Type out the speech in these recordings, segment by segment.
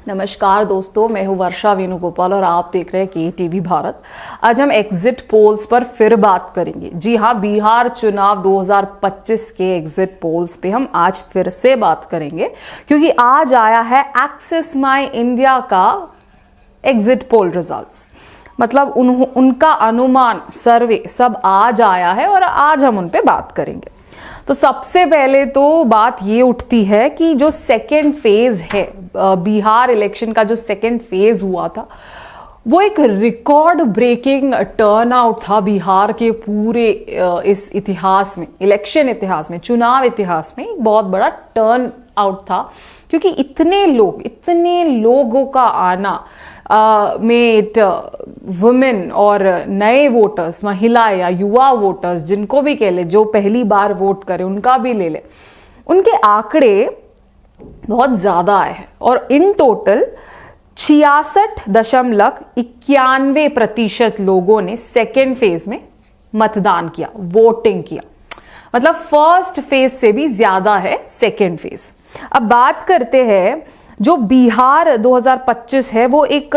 नमस्कार दोस्तों, मैं हूं वर्षा वेणुगोपाल और आप देख रहे हैं KTV भारत। आज हम एग्जिट पोल्स पर फिर बात करेंगे। जी हां, बिहार चुनाव 2025 के एग्जिट पोल्स पे हम आज फिर से बात करेंगे, क्योंकि आज आया है एक्सिस माई इंडिया का एग्जिट पोल रिजल्ट्स। मतलब उनका अनुमान सर्वे सब आज आया है और आज हम उन पे बात करेंगे। तो सबसे पहले तो बात ये उठती है कि जो सेकेंड फेज है, बिहार इलेक्शन का जो सेकेंड फेज हुआ था, वो एक रिकॉर्ड ब्रेकिंग टर्नआउट था बिहार के पूरे इस इतिहास में, इलेक्शन इतिहास में, चुनाव इतिहास में एक बहुत बड़ा टर्न आउट था। क्योंकि इतने लोगों का आना, मेट वुमेन और नए वोटर्स, महिला या युवा वोटर्स, जिनको भी कह ले, जो पहली बार वोट करे उनका भी ले ले, उनके आंकड़े बहुत ज्यादा आए हैं। और इन टोटल 66.91% लोगों ने सेकेंड फेज में मतदान किया, वोटिंग किया। मतलब फर्स्ट फेज से भी ज्यादा है सेकेंड फेज। अब बात करते हैं, जो बिहार 2025 है वो एक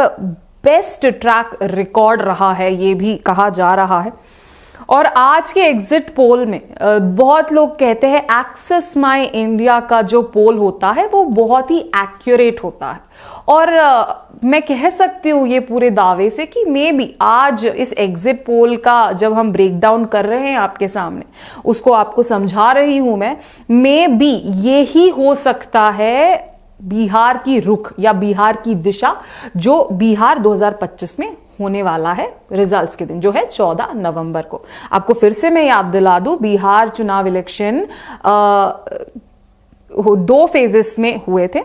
बेस्ट ट्रैक रिकॉर्ड रहा है, ये भी कहा जा रहा है। और आज के एग्जिट पोल में बहुत लोग कहते हैं एक्सिस माई इंडिया का जो पोल होता है वो बहुत ही एक्यूरेट होता है। और मैं कह सकती हूँ ये पूरे दावे से कि मे बी आज इस एग्जिट पोल का जब हम ब्रेक डाउन कर रहे हैं आपके सामने, उसको आपको समझा रही हूं मैं, मे बी ये ही हो सकता है बिहार की रुख या बिहार की दिशा, जो बिहार 2025 में होने वाला है रिजल्ट्स के दिन, जो है 14 नवंबर को। आपको फिर से मैं याद दिला दूं, बिहार चुनाव इलेक्शन 2 फेजेस में हुए थे।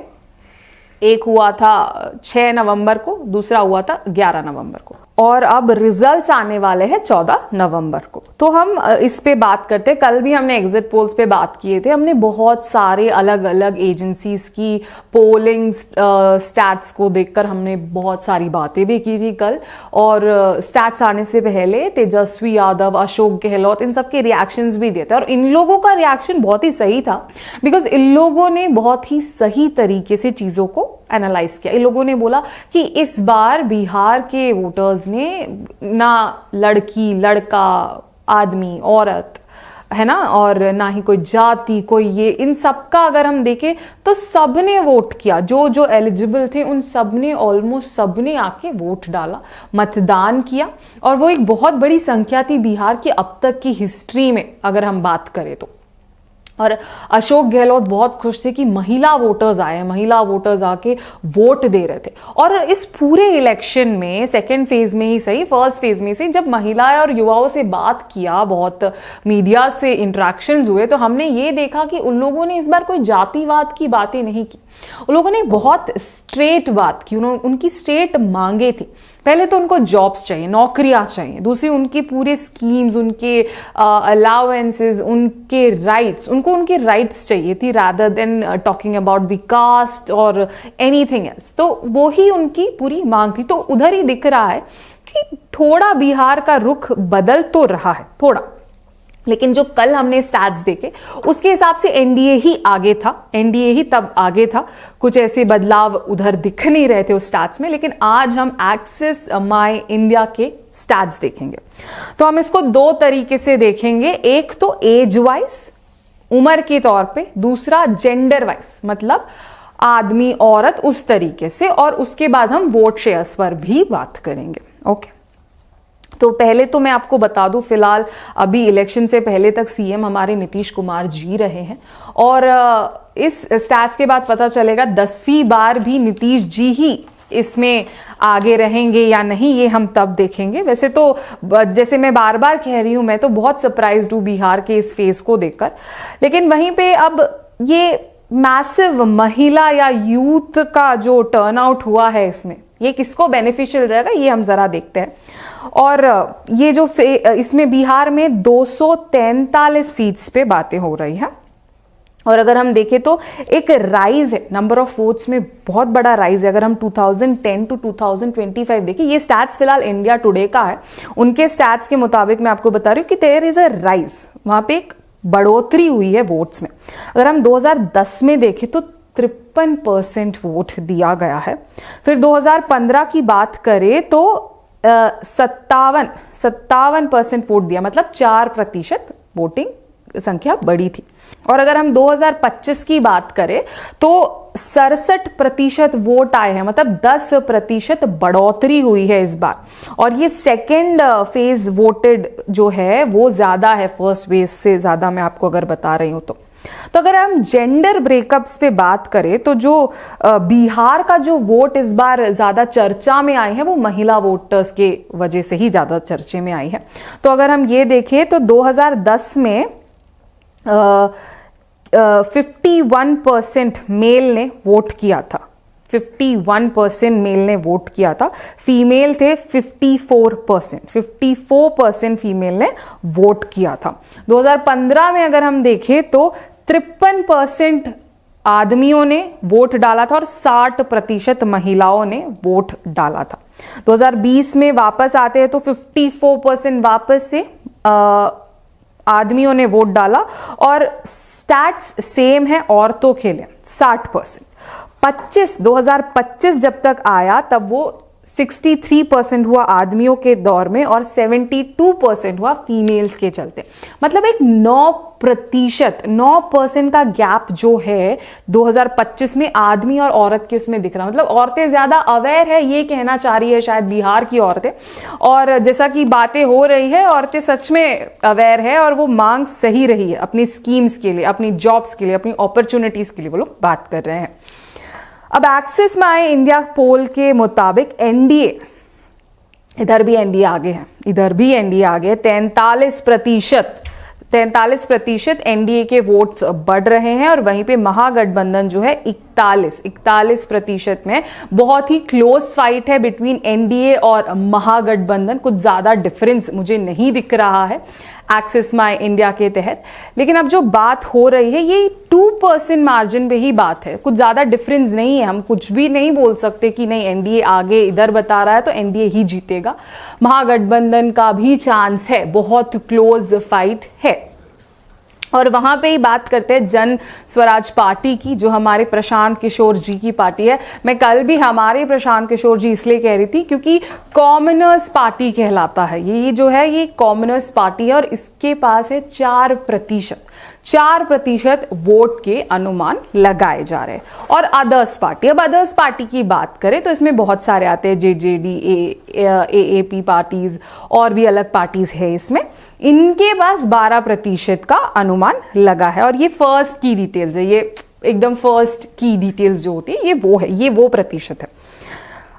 एक हुआ था 6 नवंबर को, दूसरा हुआ था 11 नवंबर को, और अब रिजल्ट्स आने वाले हैं 14 नवंबर को। तो हम इस पे बात करते हैं। कल भी हमने एग्जिट पोल्स पे बात किए थे। हमने बहुत सारे अलग अलग एजेंसीज की पोलिंग स्टैट्स को देखकर हमने बहुत सारी बातें भी की थी कल। और स्टैट्स आने से पहले तेजस्वी यादव, अशोक गहलोत, इन सब के रिएक्शंस भी दिए थे। और इन लोगों का रिएक्शन बहुत ही सही था, बिकॉज इन लोगों ने बहुत ही सही तरीके से चीजों को एनालाइज किया। इन लोगों ने बोला कि इस बार बिहार के वोटर्स ने ना लड़की, लड़का, आदमी, औरत, है ना, और ना ही कोई जाति, कोई ये, इन सब का अगर हम देखें तो सबने वोट किया। जो जो एलिजिबल थे उन सबने, ऑलमोस्ट सबने आके वोट डाला, मतदान किया। और वो एक बहुत बड़ी संख्या थी बिहार की अब तक की हिस्ट्री में अगर हम बात करें तो। और अशोक गहलोत बहुत खुश थे कि महिला वोटर्स आए, महिला वोटर्स आके वोट दे रहे थे। और इस पूरे इलेक्शन में सेकेंड फेज में ही सही, फर्स्ट फेज में से जब महिलाएं और युवाओं से बात किया, बहुत मीडिया से इंटरेक्शंस हुए, तो हमने ये देखा कि उन लोगों ने इस बार कोई जातिवाद की बातें नहीं की। उन लोगों ने बहुत स्ट्रेट बात की। उनकी स्ट्रेट मांगे थी। पहले तो उनको जॉब्स चाहिए, नौकरियां चाहिए। दूसरी, उनकी पूरे स्कीम्स, उनके अलाउंसेस, उनके राइट्स, उनको उनके राइट्स चाहिए थी, rather than talking about the caste और एनीथिंग एल्स। तो वो ही उनकी पूरी मांग थी। तो उधर ही दिख रहा है कि थोड़ा बिहार का रुख बदल तो रहा है, थोड़ा। लेकिन जो कल हमने स्टैट्स देखे उसके हिसाब से एनडीए ही आगे था, एनडीए ही तब आगे था। कुछ ऐसे बदलाव उधर दिख नहीं रहे थे उस स्टैट्स में। लेकिन आज हम एक्सिस माई इंडिया के स्टैट्स देखेंगे। तो हम इसको 2 तरीके से देखेंगे। एक तो एज वाइज, उम्र के तौर पे, दूसरा जेंडर वाइज, मतलब आदमी, औरत, उस तरीके से। और उसके बाद हम वोट शेयर्स पर भी बात करेंगे। ओके, तो पहले तो मैं आपको बता दूं, फिलहाल अभी इलेक्शन से पहले तक सीएम हमारे नीतीश कुमार जी रहे हैं। और इस स्टैट्स के बाद पता चलेगा 10वीं बार भी नीतीश जी ही इसमें आगे रहेंगे या नहीं, ये हम तब देखेंगे। वैसे तो जैसे मैं बार बार कह रही हूं, मैं तो बहुत सरप्राइज्ड हूं बिहार के इस फेज को देखकर। लेकिन वहीं पे अब ये मैसिव महिला या यूथ का जो टर्नआउट हुआ है, इसमें ये किसको बेनिफिशियल रहेगा, ये हम जरा देखते हैं। और ये जो इसमें बिहार में 243 सीट्स पे बातें हो रही है। और अगर हम देखें तो एक राइज है, नंबर ऑफ वोट्स में बहुत बड़ा राइज है। अगर हम 2010 टू 2025 देखें, ये स्टैट्स फिलहाल इंडिया टुडे का है, उनके स्टैट्स के मुताबिक मैं आपको बता रही हूँ कि देयर इज अ राइज, वहां पे एक बढ़ोतरी हुई है वोट्स में। अगर हम 2010 में देखें तो 53% वोट दिया गया है। फिर 2015 की बात करें तो 57% वोट दिया, मतलब 4% वोटिंग संख्या बड़ी थी। और अगर हम 2025 की बात करें तो 67% वोट आए हैं, मतलब 10% बढ़ोतरी हुई है इस बार। और ये सेकेंड फेज वोटेड जो है वो ज्यादा है फर्स्ट फेज से ज्यादा, मैं आपको अगर बता रही हूं तो अगर हम जेंडर ब्रेकअप्स पे बात करें तो जो बिहार का जो वोट इस बार ज्यादा चर्चा में आए हैं वो महिला वोटर्स के वजह से ही ज्यादा चर्चे में आई है। तो अगर हम ये देखें तो 2010 में 51% मेल ने वोट किया था, 51% मेल ने वोट किया था, फीमेल थे 54% फीमेल ने वोट किया था। 2015 में अगर हम देखें तो 53% आदमियों ने वोट डाला था और 60% महिलाओं ने वोट डाला था। 2020 में वापस आते हैं तो 54% वापस से आदमियों ने वोट डाला और स्टैट्स सेम है औरतों के लिए 60%। 2025 जब तक आया तब वो 63% हुआ आदमियों के दौर में और 72% हुआ फीमेल्स के चलते। मतलब एक 9% का गैप जो है 2025 में आदमी और औरत के उसमें दिख रहा, मतलब औरतें ज्यादा अवेयर है ये कहना चाह रही है शायद बिहार की औरतें। और जैसा कि बातें हो रही है औरतें सच में अवेयर है और वो मांग सही रही है अपनी स्कीम्स के लिए, अपनी जॉब्स के लिए, अपनी अपॉर्चुनिटीज के लिए वो लोग बात कर रहे हैं। अब एक्सिस में आए इंडिया पोल के मुताबिक एनडीए, इधर भी एनडीए आगे है, इधर भी एनडीए आगे, 43% एनडीए के वोट्स बढ़ रहे हैं और वहीं पे महागठबंधन जो है 41% में। बहुत ही क्लोज फाइट है बिटवीन एनडीए और महागठबंधन, कुछ ज्यादा डिफरेंस मुझे नहीं दिख रहा है एक्सिस माई इंडिया के तहत। लेकिन अब जो बात हो रही है ये 2% मार्जिन पे ही बात है, कुछ ज्यादा डिफरेंस नहीं है। हम कुछ भी नहीं बोल सकते कि नहीं एनडीए आगे इधर बता रहा है तो एनडीए ही जीतेगा। महागठबंधन का भी चांस है, बहुत क्लोज फाइट है। और वहां पे ही बात करते हैं जन स्वराज पार्टी की, जो हमारे प्रशांत किशोर जी की पार्टी है। मैं कल भी हमारे प्रशांत किशोर जी इसलिए कह रही थी क्योंकि कॉमनर्स पार्टी कहलाता है ये जो है, ये कॉमनर्स पार्टी है और इसके पास है 4% वोट के अनुमान लगाए जा रहे हैं। और अदर्स पार्टी, अब अदर्स पार्टी की बात करें तो इसमें बहुत सारे आते हैं, जेजेडी, एएपी पार्टीज और भी अलग पार्टीज है इसमें। इनके पास 12% का अनुमान लगा है और ये फर्स्ट की डिटेल्स है, ये एकदम फर्स्ट की डिटेल्स जो होती है ये वो प्रतिशत है।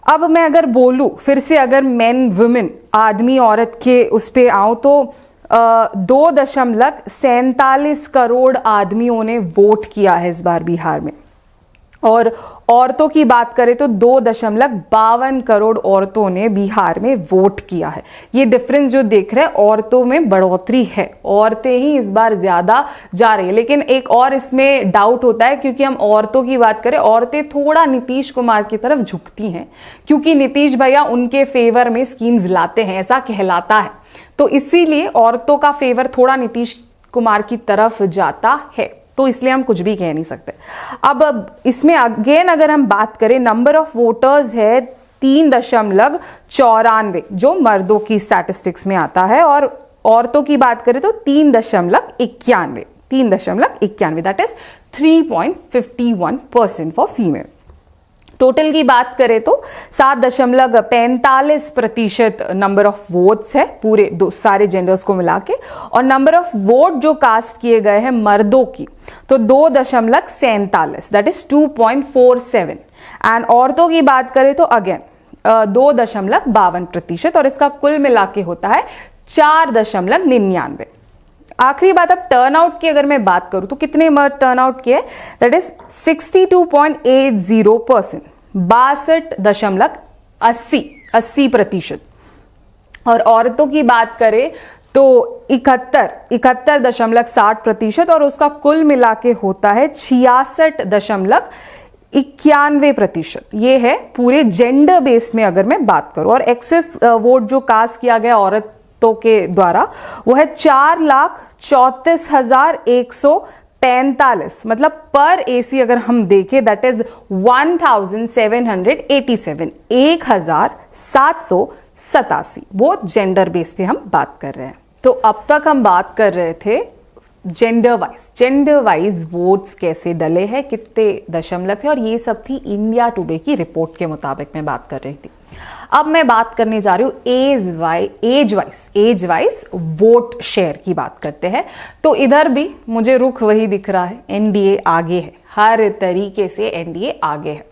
अब मैं अगर बोलूं फिर से, अगर मेन वुमेन आदमी औरत के उस पे आऊं तो 2.47 करोड़ आदमियों ने वोट किया है इस बार बिहार में। और औरतों की बात करें तो 2.52 करोड़ औरतों ने बिहार में वोट किया है। ये डिफरेंस जो देख रहे हैं औरतों में बढ़ोतरी है, औरतें ही इस बार ज्यादा जा रही है। लेकिन एक और इसमें डाउट होता है क्योंकि हम औरतों की बात करें, औरतें थोड़ा नीतीश कुमार की तरफ झुकती हैं क्योंकि नीतीश भैया उनके फेवर में स्कीम्स लाते हैं, ऐसा कहलाता है। तो इसीलिए औरतों का फेवर थोड़ा नीतीश कुमार की तरफ जाता है, तो इसलिए हम कुछ भी कह नहीं सकते। अब इसमें अगेन अगर हम बात करें, नंबर ऑफ वोटर्स है 3.94 जो मर्दों की स्टैटिस्टिक्स में आता है, और औरतों की बात करें तो 3.91 that is 3.51% for female. Total की बात करें तो 7.45% नंबर ऑफ वोट्स है पूरे सारे जेंडर्स को मिला के, और नंबर ऑफ वोट जो कास्ट किए गए हैं मर्दों की तो 2.47 दैट इज 2.47, एंड औरतों की बात करें तो अगेन 2.52% और इसका कुल मिला के होता है 4.99। आखिरी बात, अब टर्नआउट की अगर मैं बात करूं तो कितने मर्द टर्नआउट किए, दैट इज 62.80%, 62.80%। और औरतों की बात करें तो 71.60% और उसका कुल मिला के होता है 66.91%। ये है पूरे जेंडर बेस में अगर मैं बात करूं। और एक्सेस वोट जो कास्ट किया गया औरतों के द्वारा वो है 4,34,165 45, मतलब पर एसी अगर हम देखें दैट इज 1787, 1787, वो जेंडर बेस पे हम बात कर रहे हैं। तो अब तक हम बात कर रहे थे जेंडर वाइज वोट्स कैसे डले हैं, कितने दशमलव थे, और ये सब थी इंडिया टुडे की रिपोर्ट के मुताबिक मैं बात कर रही थी। अब मैं बात करने जा रही हूं एज वाइज वोट शेयर की बात करते हैं। तो इधर भी मुझे रुख वही दिख रहा है, एनडीए आगे है, हर तरीके से एनडीए आगे है।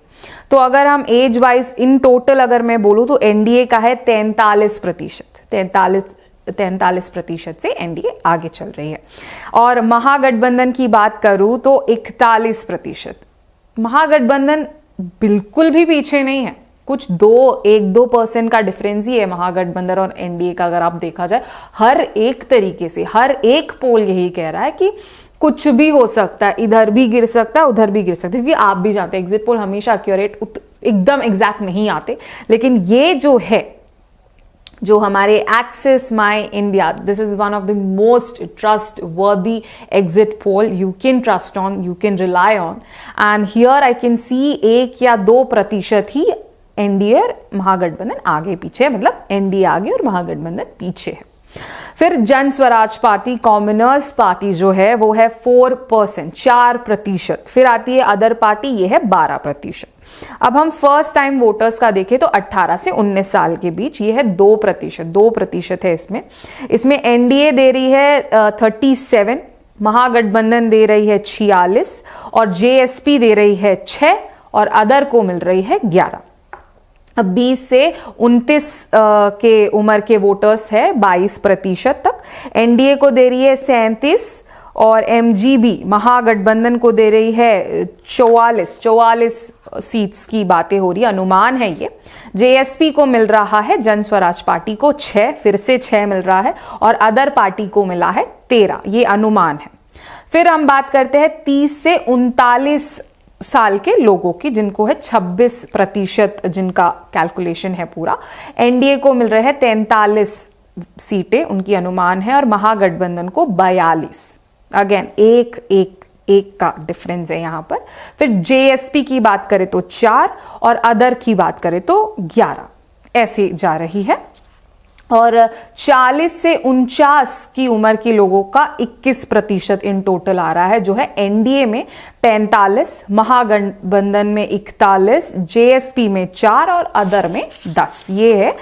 तो अगर हम एज वाइज इन टोटल अगर मैं बोलूं तो एनडीए का है 43% से एनडीए आगे चल रही है। और महागठबंधन की बात करूं तो 41%। महागठबंधन बिल्कुल भी पीछे नहीं है, कुछ 1-2% का डिफरेंस ही है महागठबंधन और एनडीए का। अगर आप देखा जाए हर एक तरीके से, हर एक पोल यही कह रहा है कि कुछ भी हो सकता है, इधर भी गिर सकता है, उधर भी गिर सकता है, क्योंकि आप भी जानते हैं एग्जिट पोल हमेशा एक्यूरेट एकदम एग्जैक्ट नहीं आते। लेकिन ये जो है, जो हमारे Axis My India, this is one of the most trustworthy exit poll you can trust on, you can rely on, and here I can see 1 या 2% ही एनडीए और महागठबंधन आगे पीछे, मतलब एनडीए आगे और महागठबंधन पीछे है। फिर जन स्वराज पार्टी, कॉमनर्स पार्टी जो है वो है 4%। फिर आती है अदर पार्टी, ये है 12%। अब हम फर्स्ट टाइम वोटर्स का देखें तो 18 से 19 साल के बीच, ये है 2% है इसमें एनडीए दे रही है 37, महागठबंधन दे रही है 46 और जेएसपी दे रही है 6 और अदर को मिल रही है 11। अब 20 से 29 के उम्र के वोटर्स है 22% तक, एनडीए को दे रही है 37 और एमजीबी महागठबंधन को दे रही है 44 सीट्स की बातें हो रही है, अनुमान है ये। जेएसपी को मिल रहा है, जन स्वराज पार्टी को 6, फिर से 6 मिल रहा है और अदर पार्टी को मिला है 13, ये अनुमान है। फिर हम बात करते हैं 30 से 39 साल के लोगों की, जिनको है 26%, जिनका कैलकुलेशन है पूरा। एनडीए को मिल रहे हैं 43 सीटें, उनकी अनुमान है, और महागठबंधन को 42। अगेन एक का डिफरेंस है यहां पर। फिर जेएसपी की बात करें तो 4 और अदर की बात करें तो 11, ऐसे जा रही है। और 40 से 49 की उम्र के लोगों का 21% इन टोटल आ रहा है, जो है एनडीए में 45, महागठबंधन में 41, जेएसपी में 4 और अदर में 10, ये है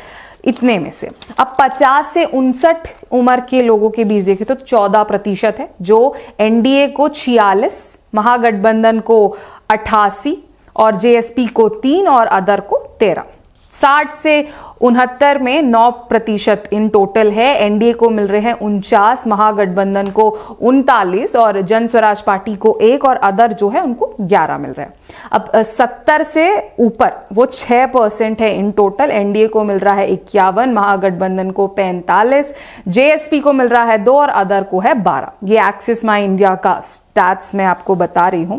इतने में से। अब 50 से 59 उम्र के लोगों के बीच देखें तो 14% है, जो एनडीए को 46, महागठबंधन को 88 और जेएसपी को 3 और अदर को 13। 60 से 69 में 9% इन टोटल है, एनडीए को मिल रहे हैं 49, महागठबंधन को 39 और जन स्वराज पार्टी को 1 और अदर जो है उनको 11 मिल रहे हैं। अब 70 से ऊपर वो 6% है इन टोटल, एनडीए को मिल रहा है 51, महागठबंधन को 45, जेएसपी को मिल रहा है 2 और अदर को है 12। ये एक्सिस माई इंडिया का स्टैट्स मैं आपको बता रही हूं।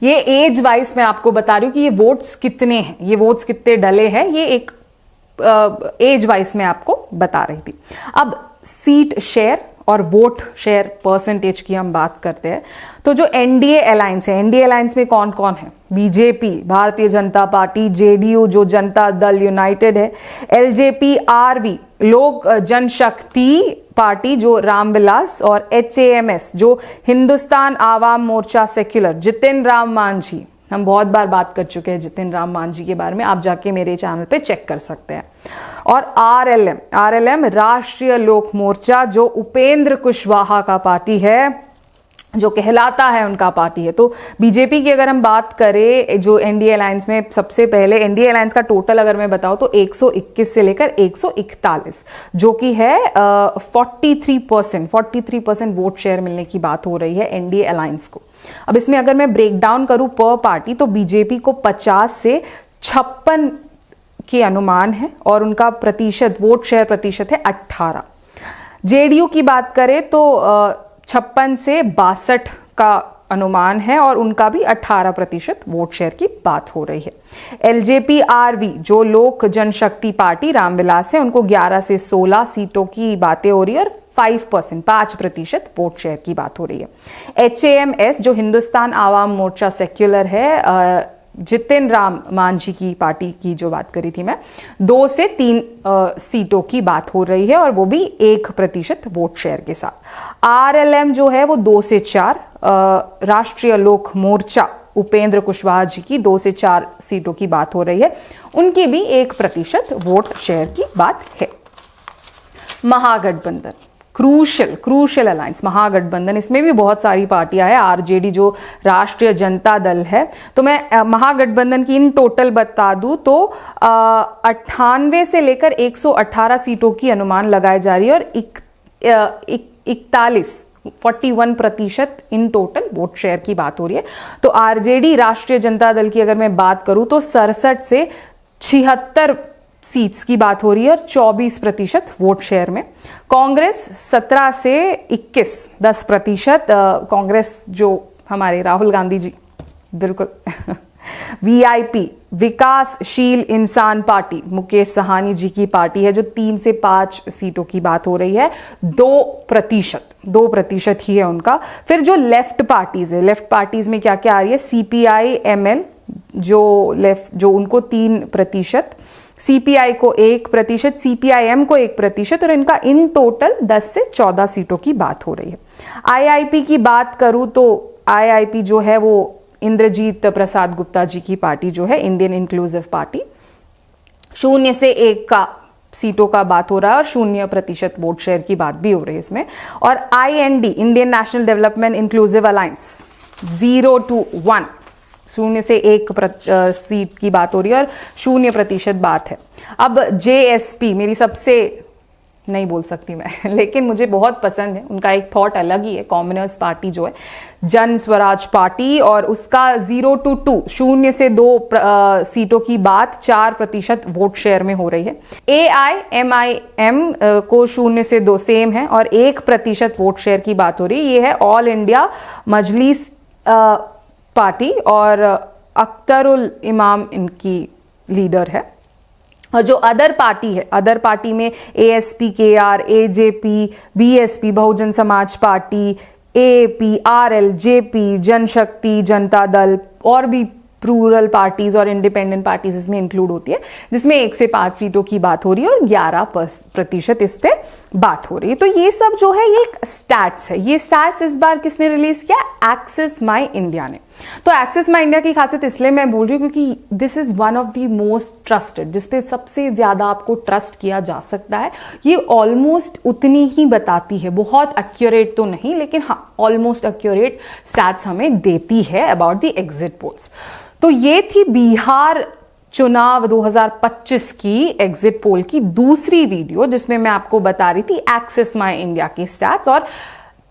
ये एज वाइज मैं आपको बता रही हूं कि ये वोट्स कितने हैं, ये वोट्स कितने डले हैं, ये एक एज वाइज मैं आपको बता रही थी। अब सीट शेयर और वोट शेयर परसेंटेज की हम बात करते हैं। तो जो एनडीए अलायंस है, एनडीए अलायंस में कौन कौन है? BJP, Bharatiya Janata party, JDU जो जनता दल यूनाइटेड है, एलजेपी, आरवी लोक जनशक्ति पार्टी जो रामविलास, और एचएएमएस जो हिंदुस्तान आवाम मोर्चा सेक्युलर, जितिन राम मांझी। हम बहुत बार बात कर चुके हैं जितिन राम मांझी के बारे में, आप जाके मेरे चैनल पे चेक कर सकते हैं। और आरएलएम राष्ट्रीय लोक मोर्चा जो उपेंद्र कुशवाहा का पार्टी है, जो कहलाता है उनका पार्टी है। तो बीजेपी की अगर हम बात करें, जो एनडीए अलायंस में सबसे पहले एनडीए अलायंस का टोटल अगर मैं बताऊं तो 121 से लेकर 141, जो कि है 43% वोट शेयर मिलने की बात हो रही है एनडीए अलायंस को। अब इसमें अगर मैं ब्रेक डाउन करूं पर पार्टी, तो बीजेपी को 50 से 56 के अनुमान है और उनका प्रतिशत, वोट शेयर प्रतिशत है 18। जेडीयू की बात करें तो 56 से 62 का अनुमान है और उनका भी 18% वोट शेयर की बात हो रही है। एलजेपी आरवी जो लोक जनशक्ति पार्टी रामविलास है, उनको 11 से 16 सीटों की बातें हो रही है और 5%, 5% वोट शेयर की बात हो रही है। HAMS जो हिंदुस्तान आवाम मोर्चा सेक्युलर है, जितिन राम मांझी की पार्टी की जो बात करी थी मैं, 2 से 3 सीटों की बात हो रही है और वो भी 1% वोट शेयर के साथ। RLM जो है वो 2 से 4, राष्ट्रीय लोक मोर्चा उपेंद्र कुशवाहा जी की 2 से 4 सीटों की बात हो रही है, उनकी भी 1% वोट शेयर की बात है। महागठबंधन, क्रूशल अलायंस, महागठबंधन, इसमें भी बहुत सारी पार्टियां हैं। RJD जो राष्ट्रीय जनता दल है, तो मैं महागठबंधन की इन टोटल बता दूं तो 98 से लेकर 118 सीटों की अनुमान लगाई जा रही है और 41% इन टोटल वोट शेयर की बात हो रही है। तो RJD राष्ट्रीय जनता दल की अगर मैं बात करूं तो 67 से 76 सीट्स की बात हो रही है और 24% वोट शेयर में। कांग्रेस 17 से 21, 10%। कांग्रेस जो हमारे राहुल गांधी जी, बिल्कुल VIP विकासशील इंसान पार्टी, मुकेश सहानी जी की पार्टी है जो 3 से 5 सीटों की बात हो रही है, 2% ही है उनका। फिर जो लेफ्ट पार्टीज है, लेफ्ट पार्टीज में क्या क्या आ रही है, CPI ML जो उनको 3%, CPI को 1%, CPIM को 1% और इनका इन टोटल 10 से 14 सीटों की बात हो रही है। IIP की बात करूं तो IIP जो है वो इंद्रजीत प्रसाद गुप्ता जी की पार्टी जो है, इंडियन इंक्लूसिव पार्टी, 0 से 1 का सीटों का बात हो रहा है और 0% वोट शेयर की बात भी हो रही है इसमें। और IND, Indian national development inclusive alliance, 0 to 1, 0 से 1 सीट की बात हो रही है और 0% बात है। अब JSP, मेरी सबसे, नहीं बोल सकती मैं लेकिन मुझे बहुत पसंद है, उनका एक थॉट अलग ही है, कॉमनर्स पार्टी जो है, जन स्वराज पार्टी, और उसका 0 to 2, 0 से 2 सीटों की बात 4% वोट शेयर में हो रही है। AIMIM को 0 से 2 सेम है और 1% वोट शेयर की बात हो रही है। ये है ऑल इंडिया मजलिस पार्टी और अख्तरुल इमाम इनकी लीडर है। और जो अदर पार्टी है, अदर पार्टी में ASP KR, AJP, BSP Bahujan Samaj party, AAP, RL, JP, जनशक्ति जनता दल और भी प्लूरल पार्टीज और इंडिपेंडेंट पार्टीज इसमें इंक्लूड होती है, जिसमें 1 से 5 सीटों की बात हो रही है और 11% इस पे बात हो रही है। तो ये सब जो है ये एक स्टैट्स है। ये स्टैट्स इस बार किसने रिलीज किया? एक्सिस माई इंडिया ने। तो एक्सिस माई इंडिया की खासियत इसलिए मैं बोल रही हूँ क्योंकि this is one of the most trusted, जिसपे सबसे ज्यादा आपको ट्रस्ट किया जा सकता है। ये ऑलमोस्ट उतनी ही बताती है, बहुत एक्यूरेट तो नहीं लेकिन हाँ ऑलमोस्ट एक्यूरेट स्टैट्स हमें देती है अबाउट द एग्जिट पोल्स। तो ये थी बिहार चुनाव 2025 की एग्जिट पोल की दूसरी वीडियो, जिसमें मैं आपको बता रही थी एक्सिस माई इंडिया की स्टैट्स और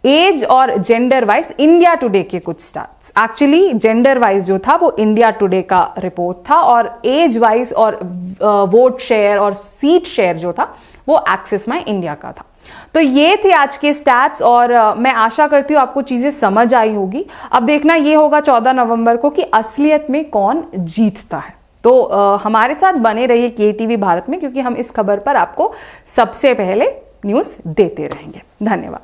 एज और जेंडर वाइज इंडिया टुडे के कुछ स्टैट्स। एक्चुअली जेंडर वाइज जो था वो इंडिया टुडे का रिपोर्ट था और एज वाइज और वोट शेयर और सीट शेयर जो था वो एक्सिस माई इंडिया का था। तो ये थे आज के स्टैट्स और मैं आशा करती हूँ आपको चीजें समझ आई होगी। अब देखना ये होगा 14 नवंबर को कि असलियत में कौन जीतता है। तो हमारे साथ बने रहिए KTV भारत में, क्योंकि हम इस खबर पर आपको सबसे पहले न्यूज देते रहेंगे। धन्यवाद।